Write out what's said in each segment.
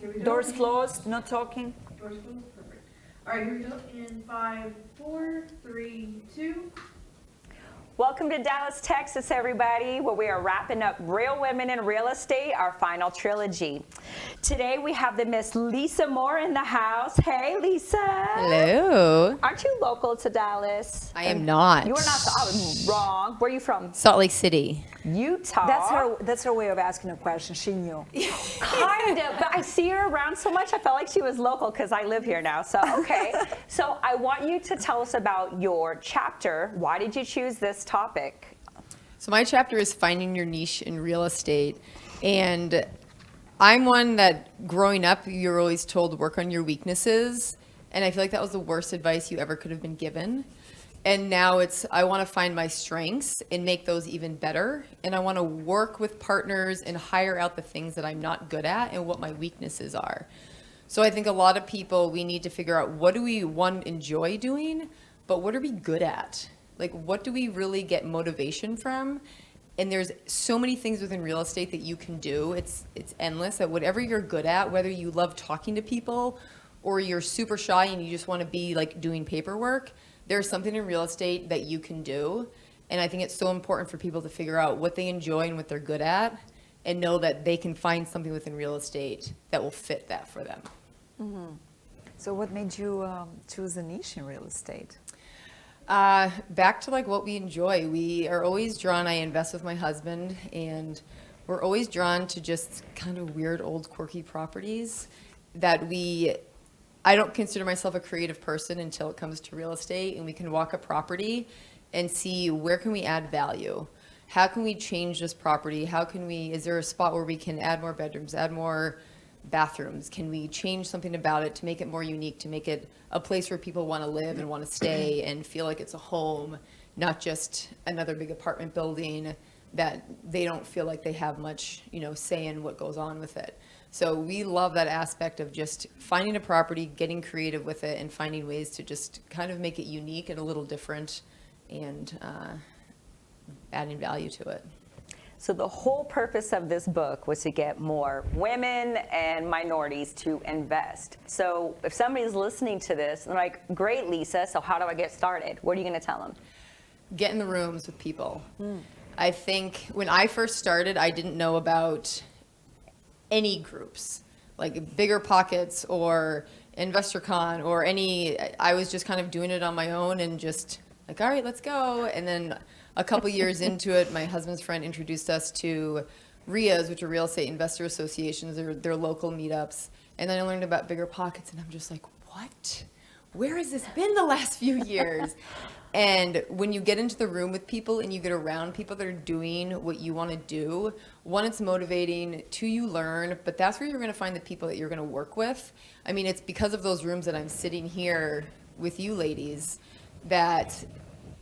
Here we go. Doors closed, no talking. Doors closed, perfect. All right, here we go. In 5, 4, 3, 2. Welcome to Dallas, Texas, everybody, where we are wrapping up Real Women in Real Estate, our final trilogy. Today we have the Miss Lisa Moore in the house. Hey, Lisa. Hello. Aren't you local to Dallas? I am not. You are not. I was wrong. Where are you from? Salt Lake City. Utah. That's her way of asking a question. She knew. Kind of, but I see her around so much, I felt like she was local because I live here now. So, okay. So I want you to tell us about your chapter. Why did you choose this topic? So my chapter is finding your niche in real estate. And I'm one that growing up, you're always told to work on your weaknesses. And I feel like that was the worst advice you ever could have been given. And now I want to find my strengths and make those even better. And I want to work with partners and hire out the things that I'm not good at and what my weaknesses are. So I think a lot of people, we need to figure out what do we, one, enjoy doing, but what are we good at? Like, what do we really get motivation from? And there's so many things within real estate that you can do. It's endless. That whatever you're good at, whether you love talking to people or you're super shy and you just want to be like doing paperwork, there's something in real estate that you can do. And I think it's so important for people to figure out what they enjoy and what they're good at and know that they can find something within real estate that will fit that for them. Mm-hmm. So what made you choose a niche in real estate? Back to like what we enjoy. We are always drawn, I invest with my husband, and we're always drawn to just kind of weird, old, quirky properties that I don't consider myself a creative person until it comes to real estate, and we can walk a property and see where can we add value? How can we change this property? Is there a spot where we can add more bedrooms, add more bathrooms? Can we change something about it to make it more unique, to make it a place where people want to live and want to stay and feel like it's a home, not just another big apartment building that they don't feel like they have much, say in what goes on with it. So we love that aspect of just finding a property, getting creative with it, and finding ways to just kind of make it unique and a little different and adding value to it. So the whole purpose of this book was to get more women and minorities to invest. So if somebody's listening to this and they're like, great, Lisa, so how do I get started? What are you going to tell them? Get in the rooms with people. I think when I first started, I didn't know about any groups, like Bigger Pockets or InvestorCon or I was just kind of doing it on my own and just like, all right, let's go. And then a couple years into it, my husband's friend introduced us to REIAs, which are Real Estate Investor Associations. They're local meetups. And then I learned about Bigger Pockets, and I'm just like, what? Where has this been the last few years? And when you get into the room with people and you get around people that are doing what you want to do, one, it's motivating, two, you learn, but that's where you're going to find the people that you're going to work with. I mean, it's because of those rooms that I'm sitting here with you ladies that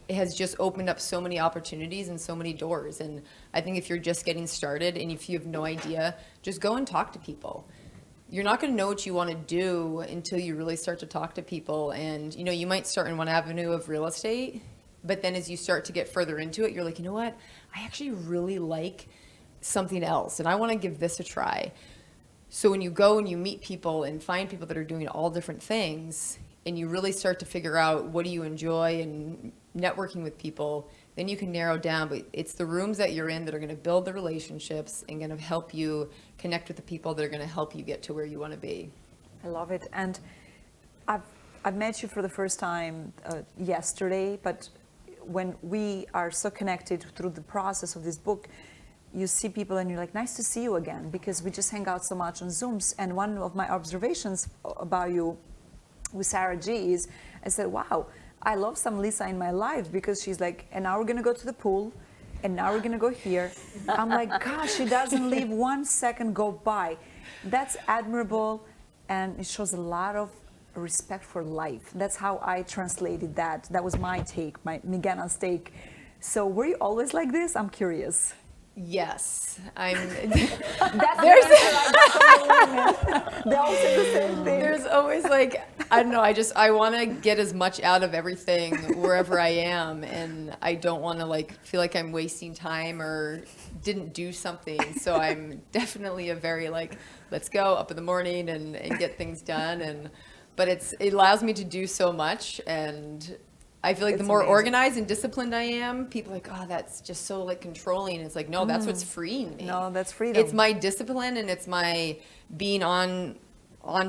it has just opened up so many opportunities and so many doors. And I think if you're just getting started and if you have no idea, just go and talk to people. You're not going to know what you want to do until you really start to talk to people. And, you might start in one avenue of real estate, but then as you start to get further into it, you're like, you know what? I actually really like something else, and I want to give this a try. So when you go and you meet people and find people that are doing all different things, and you really start to figure out what do you enjoy and networking with people, then you can narrow down. But it's the rooms that you're in that are going to build the relationships and going to help you connect with the people that are going to help you get to where you want to be. I love it. And I've met you for the first time yesterday, but when we are so connected through the process of this book, you see people and you're like, nice to see you again, because we just hang out so much on Zooms. And one of my observations about you with Sarah G is, I said, wow, I love some Lisa in my life, because she's like, and now we're gonna go to the pool, and now we're gonna go here. I'm like, gosh, she doesn't leave 1 second go by. That's admirable, and it shows a lot of respect for life. That's how I translated that. That was my take, my McGannon's take. So were you always like this? I'm curious. Yes, That's there's they all say the same thing. There's always like, I don't know. I want to get as much out of everything wherever I am, and I don't want to like feel like I'm wasting time or didn't do something. So I'm definitely a very like, let's go up in the morning and get things done. But it allows me to do so much, and I feel like the more organized and disciplined I am, people are like, oh, that's just so like controlling. It's like, no, that's what's freeing me. No, that's freedom. It's my discipline, and it's my being on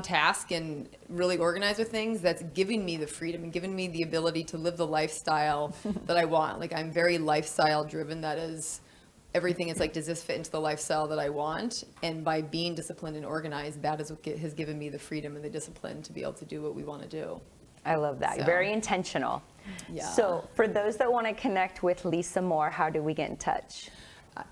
task and really organized with things that's giving me the freedom and giving me the ability to live the lifestyle that I want. Like, I'm very lifestyle driven. That is, everything is like, does this fit into the lifestyle that I want? And by being disciplined and organized, that is what has given me the freedom and the discipline to be able to do what we want to do. I love that. So. Very intentional. Yeah. So for those that want to connect with Lisa Moore, how do we get in touch?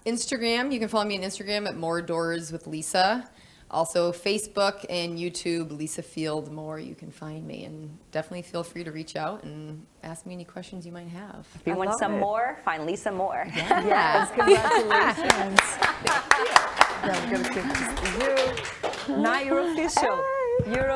Instagram, you can follow me on Instagram at More Doors with Lisa. Also Facebook and YouTube, Lisa Field Moore, you can find me, and definitely feel free to reach out and ask me any questions you might have. If you want some more, find Lisa Moore. Yes, congratulations. Yeah, I'm gonna give this to you. Now you're official. You're